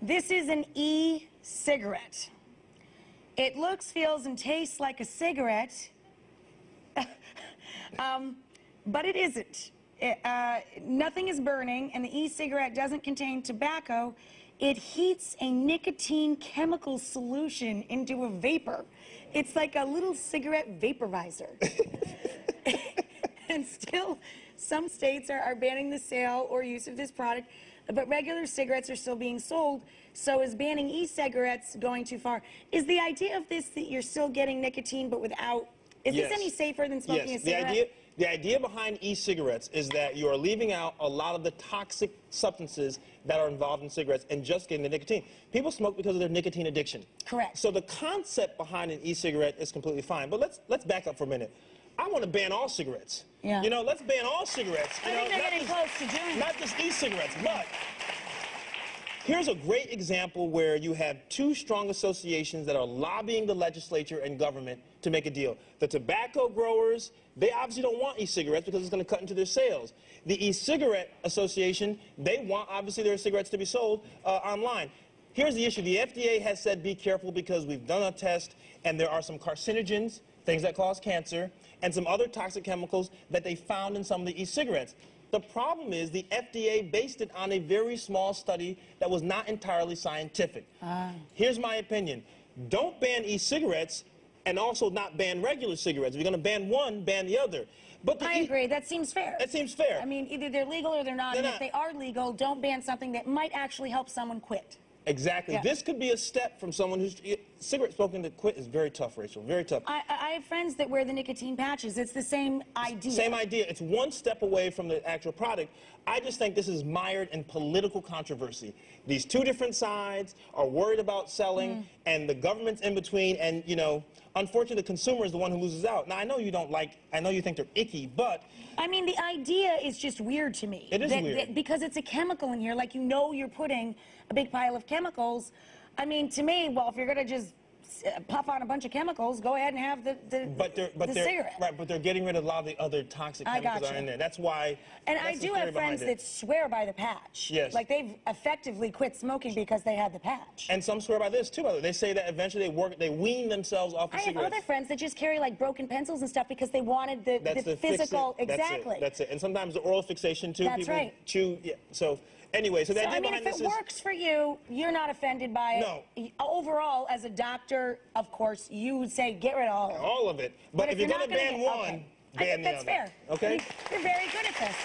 This is an e-cigarette. It looks, feels, and tastes like a cigarette, but it isn't. Nothing is burning, and the e-cigarette doesn't contain tobacco. It heats a nicotine chemical solution into a vapor. It's like a little cigarette vaporizer. And still, some states are banning the sale or use of this product, but regular cigarettes are still being sold. So is banning e-cigarettes going too far? Is the idea of this that you're still getting nicotine but without, is this any safer than smoking a cigarette? The idea behind e-cigarettes is that you are leaving out a lot of the toxic substances that are involved in cigarettes and just getting the nicotine. People smoke because of their nicotine addiction. Correct. So the concept behind an e-cigarette is completely fine. But let's back up for a minute. I want to ban all cigarettes. Yeah. You know, let's ban all cigarettes. I think they're getting close to doing it. Not just e-cigarettes, but here's a great example where you have two strong associations that are lobbying the legislature and government to make a deal. The tobacco growers, they obviously don't want e-cigarettes because it's going to cut into their sales. The e-cigarette association, they want obviously their cigarettes to be sold online. Here's the issue. The FDA has said be careful because we've done a test and there are some carcinogens, things that cause cancer, and some other toxic chemicals that they found in some of the e-cigarettes. The problem is the FDA based it on a very small study that was not entirely scientific. Here's my opinion. Don't ban e-cigarettes and also not ban regular cigarettes. If you're going to ban one, ban the other. But I agree. That seems fair. That seems fair. I mean, either they're legal or they're not. And if they are legal, don't ban something that might actually help someone quit. Exactly. Yeah. This could be a step from someone who's... Cigarette smoking to quit is very tough, Rachel. Very tough. I have friends that wear the nicotine patches. It's the same idea. Same idea. It's one step away from the actual product. I just think this is mired in political controversy. These two different sides are worried about selling, and the government's in between, and, you know, unfortunately, the consumer is the one who loses out. Now, I know you don't like... I know you think they're icky, but... I mean, the idea is just weird to me. It is weird. Because it's a chemical in here. Like, you know you're putting a big pile of chemicals. I mean, to me, well, if you're going to just puff on a bunch of chemicals, go ahead and have the cigarette. Right, but they're getting rid of a lot of the other toxic chemicals that are in there. That's why... And I do have friends that swear by the patch. Yes. Like, they've effectively quit smoking because they had the patch. And some swear by this, too. They say that eventually they wean themselves off of cigarettes. I have other friends that just carry, like, broken pencils and stuff because they wanted the physical... Exactly. That's it. And sometimes the oral fixation, too. That's people right. chew... Yeah, so... Anyway, so the idea behind this is... if it works for you, you're not offended by it. No. Overall, as a doctor, of course, you would say get rid of all of it. All of it. But if you're going to ban one, ban the other. That's fair. Okay? You're very good at this.